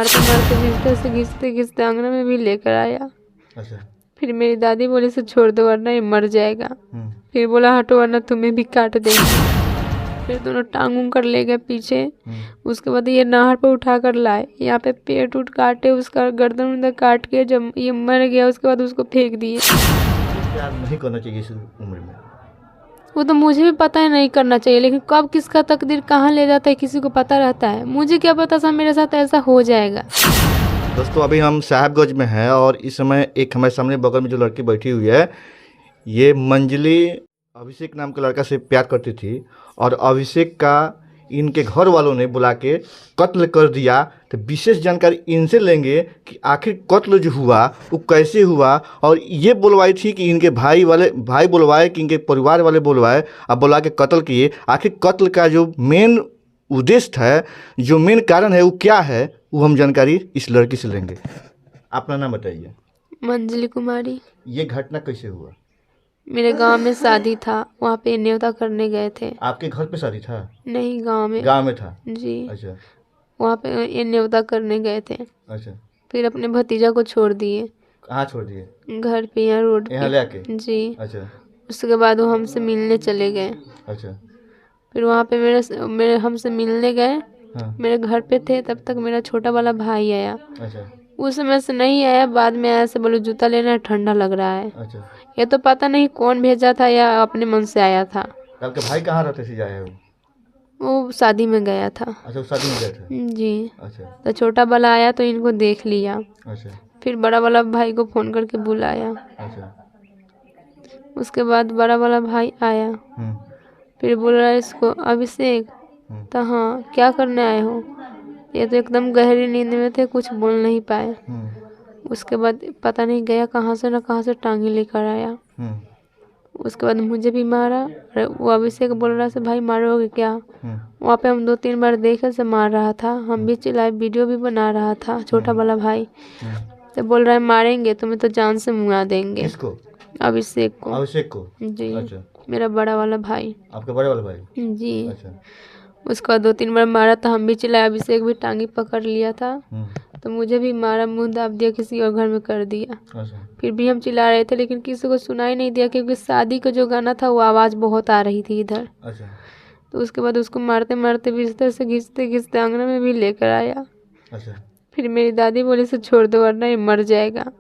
मारते मारते बिस्तर से घिसते घिसते आंगन में भी लेकर आया। अच्छा। फिर मेरी दादी बोली इसे छोड़ दो वरना ये मर जाएगा। फिर बोला हटो वरना तुम्हें भी काट देंगे। फिर दोनों टांग उंग कर ले गए पीछे। उसके बाद ये नहर पर उठा कर लाए, यहाँ पे पेट उठ काटे, उसका गर्दन उधर काट के जब ये मर गया उसके बाद उसको फेंक दिए। क्या नहीं करना चाहिए इस उम्र में? वो तो मुझे भी पता है नहीं करना चाहिए, लेकिन कब किसका तकदीर कहाँ ले जाता है किसी को पता रहता है। मुझे क्या पता था मेरे साथ ऐसा हो जाएगा। दोस्तों अभी हम साहबगंज में हैं और इस समय एक हमारे सामने बगल में जो लड़की बैठी हुई है, ये मंजली अभिषेक नाम के लड़का से प्यार करती थी और अभिषेक का इनके घर वालों ने बुला के कत्ल कर दिया। तो विशेष जानकारी इनसे लेंगे कि आखिर कत्ल जो हुआ वो कैसे हुआ। और ये बुलवाई थी कि इनके भाई बुलवाए कि इनके परिवार वाले बुलवाए अब बुला के कत्ल किए। आखिर कत्ल का जो मेन उद्देश्य है, जो मेन कारण है वो क्या है, वो हम जानकारी इस लड़की से लेंगे। अपना नाम बताइए। मंजली कुमारी। ये घटना कैसे हुआ? मेरे गांव में शादी था, वहाँ पे न्योता करने गए थे। आपके घर पे शादी था? नहीं, गांव में। गांव में था जी। अच्छा। वहाँ पे ये न्योता करने गए थे। अच्छा। फिर अपने भतीजा को छोड़ दिए। कहाँ छोड़ दिए? घर पे, यहाँ रोड यहाँ पे। ले आके? जी। अच्छा। उसके बाद वो हमसे मिलने चले गए। अच्छा। फिर वहाँ पे मेरे हमसे मिलने गए। हाँ। मेरे घर पे थे तब तक मेरा छोटा वाला भाई आया। अच्छा। उस समय से नहीं आया, बाद में आया से बोलो जूता लेना है, ठंडा लग रहा है। अच्छा। ये तो पता नहीं कौन भेजा था या अपने मन से आया था। कल के भाई कहाँ रहते थे जाए वो शादी में गया था। अच्छा, वो शादी में गए थे। जी। अच्छा। तो छोटा वाला आया तो इनको देख लिया। अच्छा। फिर बड़ा वाला भाई को फ़ोन करके बुलाया। अच्छा। उसके बाद बड़ा वाला भाई आया। फिर बोल रहा है इसको अभिषेक। तो हाँ, क्या करने आए हो? ये तो एकदम गहरी नींद में थे, कुछ बोल नहीं पाए। उसके बाद पता नहीं गया कहाँ से ना कहाँ से टांगी लेकर आया। उसके बाद मुझे भी मारा। और वो अभिषेक बोल रहा से भाई मारोगे क्या? वहाँ पे हम 2-3 बार देखे से मार रहा था, हम भी चिल्लाए, वीडियो भी बना रहा था छोटा वाला भाई। तो बोल रहा है मारेंगे तुम्हें तो जान से मुआ देंगे। किसको? अभिषेक को। अभिषेक को? जी। अच्छा। मेरा बड़ा वाला भाई। आपका बड़े वाला भाई? जी। अच्छा। उसके बाद 2-3 बार मारा तो हम भी चिल्लाए, अभिषेक भी टांगी पकड़ लिया था। तो मुझे भी मारा, मुंह दाब दिया, किसी और घर में कर दिया। अच्छा। फिर भी हम चिल्ला रहे थे लेकिन किसी को सुनाई नहीं दिया, क्योंकि शादी का जो गाना था वो आवाज़ बहुत आ रही थी इधर। अच्छा। तो उसके बाद उसको मारते मारते बिस्तर से घिसते घिसते आंगन में भी लेकर आया। अच्छा। फिर मेरी दादी बोली इसे छोड़ दो वरना ये मर जाएगा।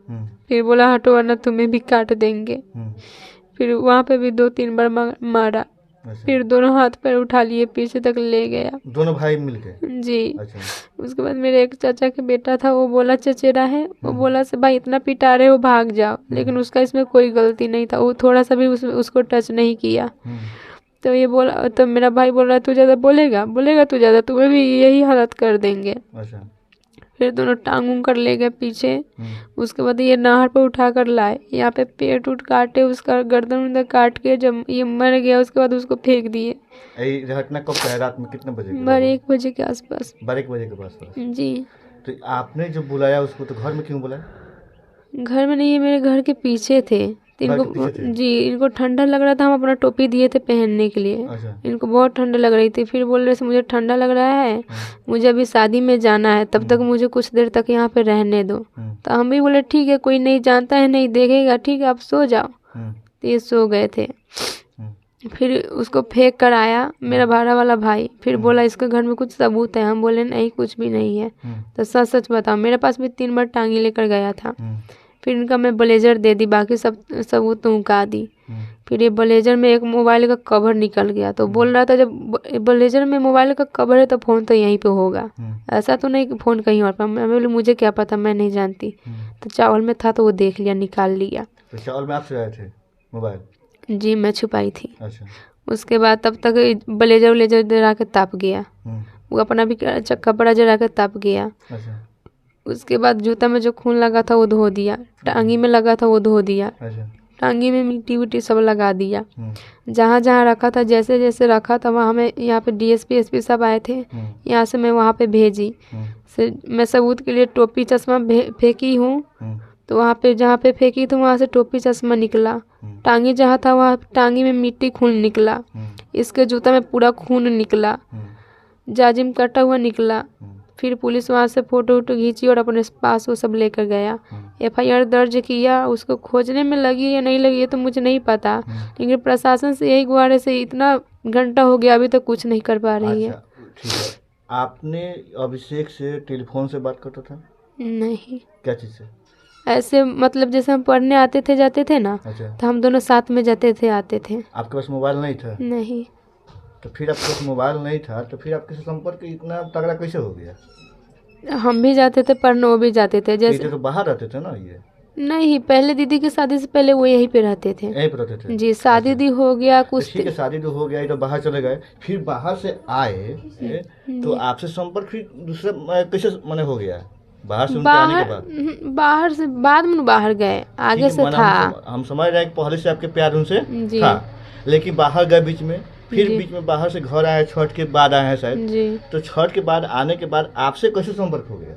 फिर बोला हटो वरना तुम्हें भी काट देंगे। फिर वहाँ पे भी 2-3 बार मारा। अच्छा। फिर दोनों हाथ पैर उठा लिए, पीछे तक ले गया। दोनों भाई मिलके? जी। अच्छा। उसके बाद मेरे एक चाचा के बेटा था, वो बोला चचेरा है, वो बोला से भाई इतना पिटा रहे हो भाग जाओ, लेकिन उसका इसमें कोई गलती नहीं था, वो थोड़ा सा भी उसको टच नहीं किया। तो ये बोला, तो मेरा भाई बोल रहा है तू ज़्यादा बोलेगा तू ज़्यादा, तुम्हें भी यही हालत कर देंगे। अच्छा। फिर दोनों टांग उंग कर ले गए पीछे। उसके बाद ये नहर पर उठा कर लाए, यहाँ पे पेट उठ काटे, उसका गर्दन उधर काट के जब ये मर गया उसके बाद उसको फेंक दिए। ये घटना कब का है? रात में कितने बजे? 12-1 बजे के आसपास। 12-1 बजे के पास? जी। तो आपने जो बुलाया उसको, तो घर में क्यों बुलाया? घर में नहीं, है मेरे घर के पीछे थे। तो घर के पीछे थे? जी, इनको ठंडा लग रहा था, हम अपना टोपी दिए थे पहनने के लिए। अच्छा। इनको बहुत ठंड लग रही थी। फिर बोल रहे थे मुझे ठंडा लग रहा है, मुझे अभी शादी में जाना है, तब तक मुझे कुछ देर तक यहाँ पे रहने दो। तो हम भी बोले ठीक है, कोई नहीं जानता है नहीं देखेगा, ठीक है आप सो जाओ। तो ये सो गए थे। फिर उसको फेंक कर आया मेरा बड़ा वाला भाई। फिर बोला इसके घर में कुछ सबूत है? हम बोले नहीं कुछ भी नहीं है। तो सच सच बताओ। मेरे पास भी 3 बार टांगी लेकर गया था। फिर इनका मैं ब्लेजर दे दी, बाकी सब सबूत तो उनका दी। फिर ये ब्लेजर में एक मोबाइल का कवर निकल गया, तो बोल रहा था जब ब्लेजर में मोबाइल का कवर है तो फ़ोन तो यहीं पे होगा, ऐसा तो नहीं कि फ़ोन कहीं और पर। मैं बोली मुझे क्या पता, मैं नहीं जानती। तो चावल में था तो वो देख लिया, निकाल लिया। तो चावल में आप चुराए थे मोबाइल? जी, मैं छुपाई थी। अच्छा। उसके बाद तब तक ब्लेजर व्लेजर जरा के ताप गया, वो अपना भी कपड़ा जरा के ताप गया। अच्छा। उसके बाद जूता में जो खून लगा था वो धो दिया, टांगी में लगा था वो धो दिया। अच्छा। टांगी में मिट्टी विट्टी सब लगा दिया। जहाँ जहाँ रखा था, जैसे जैसे रखा था वहाँ हमें, यहाँ पे डीएसपी एसपी सब आए थे, यहाँ से मैं वहाँ पे भेजी। मैं सबूत के लिए टोपी चश्मा फेंकी हूँ, तो वहाँ पे जहाँ पे फेंकी थी वहाँ से टोपी चश्मा निकला। टांगी जहाँ था वहाँ टांगी में मिट्टी खून निकला। इसके जूता में पूरा खून निकला, जाजिम कटा हुआ निकला। फिर पुलिस वहाँ से फ़ोटो वोटो खींची और अपने पास वो सब लेकर गया। FIR दर्ज किया, उसको खोजने में लगी या नहीं लगी ये तो मुझे नहीं पता, लेकिन प्रशासन से यही गुहार से इतना घंटा हो गया अभी तक कुछ नहीं कर पा रही है। अच्छा ठीक है, आपने अभिषेक से टेलीफोन से बात करता था? नहीं, क्या चीज़ से? ऐसे मतलब जैसे हम पढ़ने आते थे जाते थे ना, अच्छा, तो हम दोनों साथ में जाते थे आते थे। आपके पास मोबाइल नहीं था? नहीं, तो फिर आपके पास मोबाइल नहीं था तो फिर आपके संपर्क इतना तगड़ा कैसे हो गया? हम भी जाते थे पढ़ने, वो भी जाते थे। ये जैसे तो बाहर रहते थे ना ये? नहीं, पहले दीदी की शादी से पहले वो यहीं पे रहते थे। यहीं पर रहते थे? जी, शादी दी हो गया तो कुछ ठीक है, शादी तो हो गया, ये तो बाहर चले गए, फिर बाहर से आए तो आपसे संपर्क फिर दूसरे कैसे माने हो गया बाहर से उनके आने के बाद? बाहर से बाद में बाहर गए, आगे ठीक है, से माने था। हम समझ रहे हैं कि पहले से आपके प्यार उनसे जी था, लेकिन बाहर गए बीच में, फिर जी। बीच में बाहर से घर आए, छठ के बाद आए हैं शायद, जी, तो छठ के बाद आने के बाद आपसे कैसे संपर्क हो गया?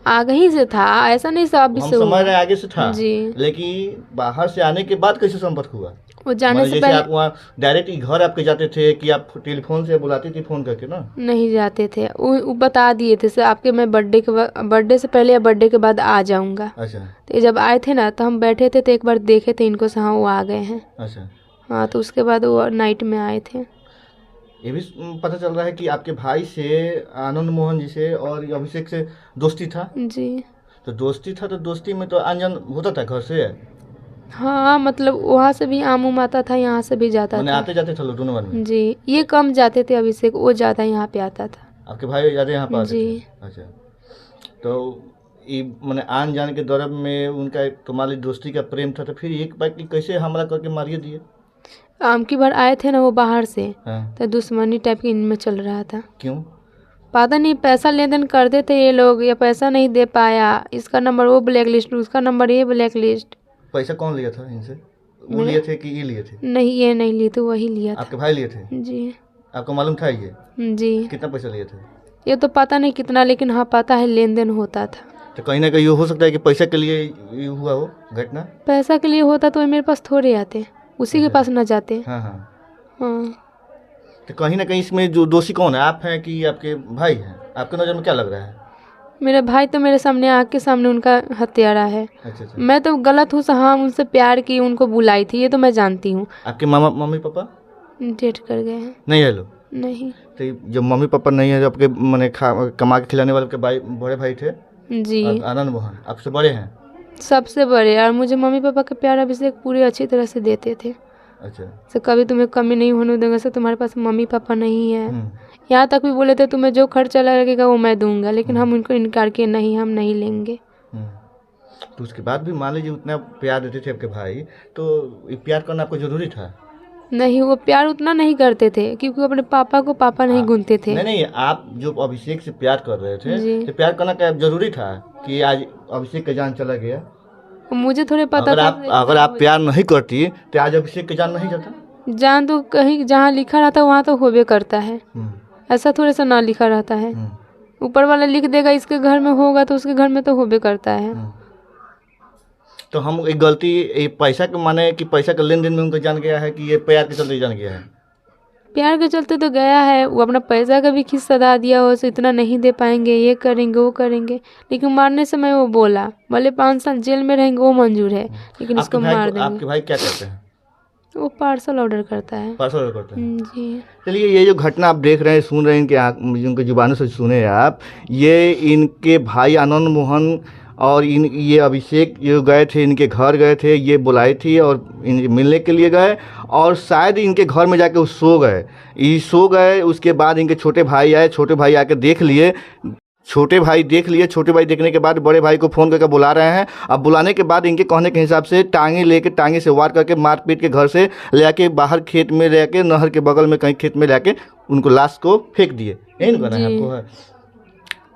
आगे ही से था, ऐसा नहीं सब अभी हम से समझ हुआ। रहे हैं आगे से था, जी, लेकिन बाहर से आने के बाद कैसे संपर्क हुआ? वो जाने माने से जैसे पहले आप वहाँ डायरेक्ट घर आपके जाते थे कि आप टेलीफोन से बुलाती थी फोन करके ना? नहीं जाते थे। वो बता दिए थे सर आपके मैं बर्थडे से पहले या बर्थडे के बाद आ जाऊंगा। अच्छा तो जब आए थे ना तो हम बैठे थे तो एक बार देखे थे इनको से, हाँ वो आ गए हैं। अच्छा, हाँ, तो उसके बाद वो नाइट में आए थे। ये भी पता चल रहा है कि आपके भाई से, आनंद मोहन जी से और अभिषेक से दोस्ती था। जी तो दोस्ती था तो दोस्ती में तो अनजान होता था घर से? हाँ, मतलब वहाँ से भी आम उम आता था, यहाँ से भी जाता मैंने था। आते जाते थे लोग दोनों बार में? जी, ये कम जाते थे अभिषेक, वो ज़्यादा यहाँ पे आता था। आपके भाई ज़्यादा यहाँ पर आते जी। थे? अच्छा, तो ये मैंने आन जान के दौरान में उनका तुम्हारी दोस्ती का प्रेम था, तो फिर एक बार की कैसे हमला करके मारिए दिए? आम की बार आए थे ना वो बाहर से, हाँ, तो दुश्मनी टाइप की इनमें चल रहा था। क्यों? पता नहीं, पैसा लेन देन करते थे ये लोग, या पैसा नहीं दे पाया, इसका नंबर वो ब्लैक लिस्ट, उसका नंबर ये ब्लैक लिस्ट। पैसा कौन लिया था इनसे? वो लिए थे कि ये लिए थे? नहीं, ये नहीं ली तो वही लिया था। आपके भाई लिए थे? जी आपको मालूम था ये? जी, कितना पैसा लिए थे? ये तो पता नहीं कितना, लेकिन हाँ पता है लेन देन होता था। तो कहीं ना कहीं ये हो सकता है कि पैसा के लिए ये हुआ हो घटना? पैसा के लिए होता तो ये मेरे पास थोड़े आते, उसी के पास न जाते। हाँ हाँ, हाँ, तो कहीं ना कहीं इसमें जो दोषी कौन है, आप हैं कि आपके भाई हैं? आपके नज़र में क्या लग रहा है? मेरा भाई तो मेरे सामने आँख के सामने उनका हत्यारा है। अच्छा अच्छा, मैं तो गलत हूँ, हाँ उनसे प्यार की, उनको बुलाई थी, ये तो मैं जानती हूँ। आपके मामा मम्मी पापा डेट कर गए हैं। नहीं है लोग? नहीं। तो जो मम्मी पापा नहीं है, जो आपके मैंने कमा के खिलाने वाले आपके भाई, बड़े भाई थे जी, आनंद मोहन, आपसे बड़े हैं? सबसे बड़े, और मुझे मम्मी पापा का प्यार अभिषेक पूरी अच्छी तरह से देते थे। अच्छा, से कभी तुम्हें कमी नहीं होने दूंगा, से तुम्हारे पास मम्मी पापा नहीं है। हम्म, यहाँ तक भी बोले थे तुम्हें जो खर्चा लगेगा वो मैं दूंगा, लेकिन हम उनको इनकार किए, नहीं हम नहीं लेंगे। हम्म। तो उसके बाद भी मान लीजिए उतना प्यार देते थे आपके भाई, तो ये प्यार करना आपको जरूरी था? नहीं, वो प्यार उतना नहीं करते थे, क्योंकि वो अपने पापा को पापा नहीं गिनते थे। नहीं नहीं, आप जो अभिषेक से प्यार कर रहे थे जी। तो प्यार करना क्या जरूरी था कि आज अभिषेक का जान चला गया? मुझे थोड़े पता अगर आप प्यार नहीं करती तो आज अभिषेक का जान नहीं जाता? जान तो कहीं जहाँ लिखा रहता है वहाँ तो होबे करता है, ऐसा थोड़े सा ना लिखा रहता है। ऊपर वाला लिख देगा इसके घर में होगा तो उसके घर में तो होबे करता है। तो हम एक गलती, ये पैसा के माने कि पैसा के लेन देन में उनका जान गया है कि ये प्यार के चलते जान गया है? प्यार के चलते तो गया है, वो अपना पैसा का भी खिस्सा सदा दिया हो, तो इतना नहीं दे पाएंगे, ये करेंगे वो करेंगे, लेकिन मारने समय वो बोला भले 5 साल जेल में रहेंगे वो मंजूर है, लेकिन इसको मार देंगे। आपके भाई क्या करते हैं? वो पार्सल ऑर्डर करता है। पार्सल ऑर्डर करते हैं? जी। चलिए, ये जो घटना आप देख रहे हैं, सुन रहे हैं, इनके जुबानों से सुने आप, ये इनके भाई आनंद मोहन और ये अभिषेक जो गए थे, इनके घर गए थे, ये बुलाई थी और मिलने के लिए गए, और शायद इनके घर में जाके वो सो गए। उसके बाद इनके छोटे भाई आए, छोटे भाई आके देख लिए, छोटे भाई देखने के बाद बड़े भाई को फ़ोन करके बुला रहे हैं। अब बुलाने के बाद इनके कहने के हिसाब से टांगे से वार करके मार पीट के घर से ले आके बाहर खेत में ले आके, नहर के बगल में कहीं खेत में ले आके उनको लाश को फेंक दिए। यही कहना है आपको?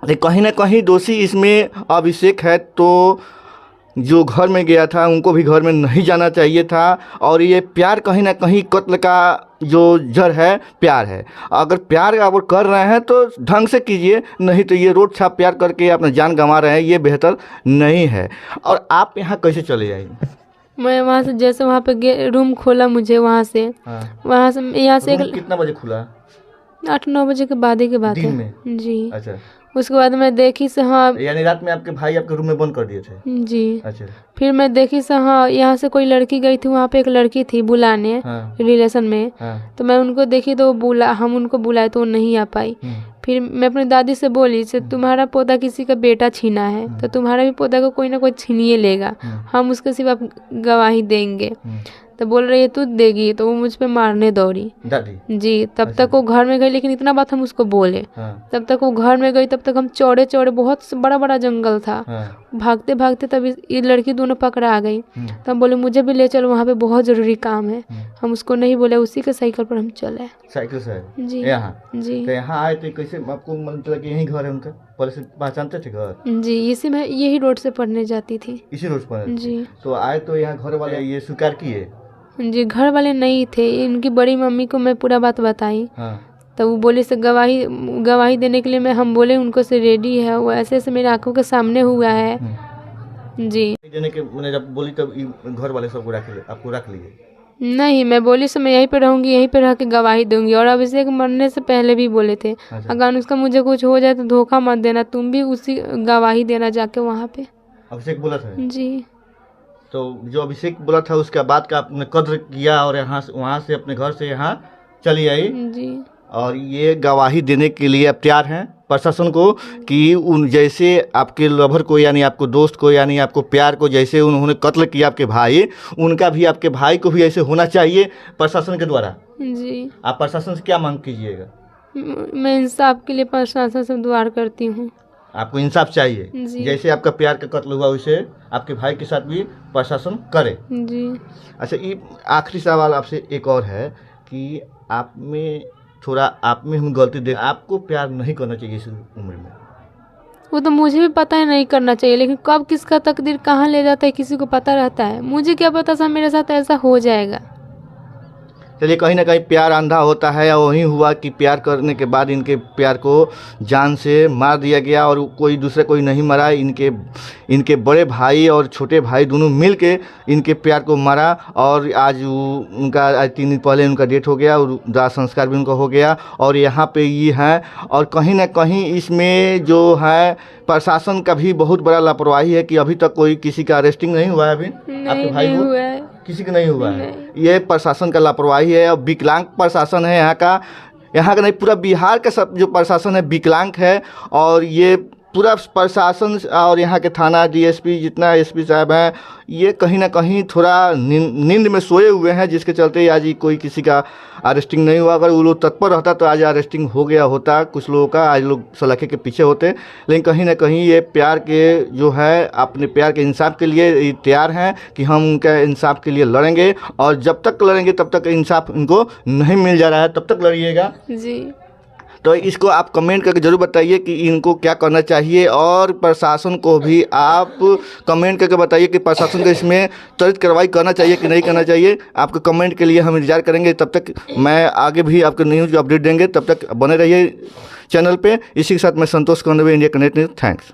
है कहीं ना कहीं दोषी इसमें अभिषेक है, तो जो घर में गया था उनको भी घर में नहीं जाना चाहिए था। और ये प्यार कहीं ना कहीं कत्ल का जो जड़ है प्यार है। अगर प्यार अगर कर रहे हैं तो ढंग से कीजिए, नहीं तो ये रोड छाप प्यार करके अपना जान गंवा रहे हैं, ये बेहतर नहीं है। और आप यहाँ कैसे चले आएंगे? मैं वहाँ से जैसे वहाँ पे रूम खोला मुझे, वहाँ से यहाँ से कितना बजे खुला? 8-9 बजे के बाद ही के बात दिन है। में? जी। अच्छा, उसके बाद मैं देखी से हाँ यानी रात में आपके भाई आपके रूम में बंद कर दिए थे? जी। अच्छा। फिर मैं देखी से हाँ यहाँ से कोई लड़की गई थी, वहाँ पे एक लड़की थी बुलाने हाँ रिलेशन में। हाँ। तो मैं उनको देखी तो हम उनको बुलाए तो वो नहीं आ पाई। फिर मैं अपनी दादी से बोली से तुम्हारा पोता किसी का बेटा छीना है तो तुम्हारा भी पोता को कोई ना कोई छीनिए लेगा, हम उसके सिवा गवाही देंगे। तो बोल रही है तू देगी, तो वो मुझ पे मारने दौड़ी दादी जी। तब तक वो घर में गई, लेकिन इतना बात हम उसको बोले। तब तक वो घर में गई, तब तक हम चौड़े चौड़े बहुत बड़ा बड़ा जंगल था, भागते भागते तब ये लड़की दोनों पकड़ा आ गई। तो हम बोले मुझे भी ले चलो, वहाँ पे बहुत ज़रूरी काम है। हम उसको नहीं बोले, उसी के साइकिल पर हम चले। साइकिल से जी यहाँ? जी। तो यहाँ आए तो कैसे आपको मतलब कि यही घर है उनका? पहले से पहचानते थे घर? जी, इसी में यही रोड से पढ़ने जाती थी। इसी रोड पर? जी। तो आए तो यहाँ घर वाले ये स्वीकार किए? जी, घर वाले नहीं थे। इनकी बड़ी मम्मी को मैं पूरा बात बताई। हाँ। तो वो बोले से गवाही देने के लिए हम बोले उनको से रेडी है। वो ऐसे ऐसे मेरे आंखों के सामने हुआ है। जी। देने के मैंने जब बोली तब घर वाले सबको आपको रख लिए? नहीं, मैं बोली से मैं यहीं पे रहूँगी, यहीं पे रह के गवाही दूंगी। और अभिषेक मरने से पहले भी बोले थे अगर उसका मुझे कुछ हो जाए तो धोखा मत देना, तुम भी उसी गवाही देना जाके वहाँ पे। अभिषेक बोला था? जी। तो जो अभिषेक बोला था उसके बाद का आपने कद्र किया और यहाँ से वहाँ से अपने घर से यहाँ चली आई जी। और ये गवाही देने के लिए आप तैयार हैं प्रशासन को कि उन जैसे आपके लवर को यानी आपको दोस्त को यानी आपको प्यार को जैसे उन्होंने कत्ल किया आपके भाई, उनका भी आपके भाई को भी ऐसे होना चाहिए प्रशासन के द्वारा। जी। आप प्रशासन से क्या मांग कीजिएगा? मैं इंसाफ के लिए प्रशासन से दुआ करती हूँ। आपको इंसाफ चाहिए? जी। जैसे आपका प्यार का कत्ल हुआ वैसे आपके भाई के साथ भी प्रशासन करे। जी। अच्छा, ये आखिरी सवाल आपसे एक और है कि आप में हम गलती देख आपको प्यार नहीं करना चाहिए इस उम्र में? वो तो मुझे भी पता है नहीं करना चाहिए, लेकिन कब किसका तकदीर कहाँ ले जाता है किसी को पता रहता है। मुझे क्या पता था मेरे साथ ऐसा हो जाएगा। चलिए, कहीं ना कहीं प्यार अंधा होता है, या वही हुआ कि प्यार करने के बाद इनके प्यार को जान से मार दिया गया और कोई नहीं मरा। इनके बड़े भाई और छोटे भाई दोनों मिल के इनके प्यार को मारा और आज 3 दिन पहले उनका डेथ हो गया और दाह संस्कार भी उनका हो गया और यहाँ पे ये है। और कहीं ना कहीं इसमें जो है प्रशासन का भी बहुत बड़ा लापरवाही है कि अभी तक कोई किसी का अरेस्टिंग नहीं हुआ है। अभी आपके भाई को हुआ है, किसी का नहीं हुआ है। ये प्रशासन का लापरवाही है और विकलांग प्रशासन है यहाँ का नहीं, पूरा बिहार का सब जो प्रशासन है विकलांग है। और ये पूरा प्रशासन और यहाँ के थाना डीएसपी जितना एसपी साहब हैं, ये कहीं ना कहीं थोड़ा नींद में सोए हुए हैं, जिसके चलते आज कोई किसी का अरेस्टिंग नहीं हुआ। अगर वो लोग तत्पर रहता तो आज अरेस्टिंग हो गया होता कुछ लोगों का, आज लोग सलाखे के पीछे होते। लेकिन कहीं ना कहीं ये प्यार के जो है अपने प्यार के इंसाफ के लिए तैयार हैं कि हम उनका इंसाफ के लिए लड़ेंगे और जब तक लड़ेंगे तब तक इंसाफ इनको नहीं मिल जा रहा है तब तक लड़िएगा। जी। तो इसको आप कमेंट करके ज़रूर बताइए कि इनको क्या करना चाहिए और प्रशासन को भी आप कमेंट करके बताइए कि प्रशासन को इसमें त्वरित कार्रवाई करना चाहिए कि नहीं करना चाहिए। आपके कमेंट के लिए हम इंतजार करेंगे। तब तक मैं आगे भी आपको न्यूज़ अपडेट देंगे, तब तक बने रहिए चैनल पे। इसी के साथ मैं संतोष कौंडवे, इंडिया कनेक्ट न्यूज़। थैंक्स।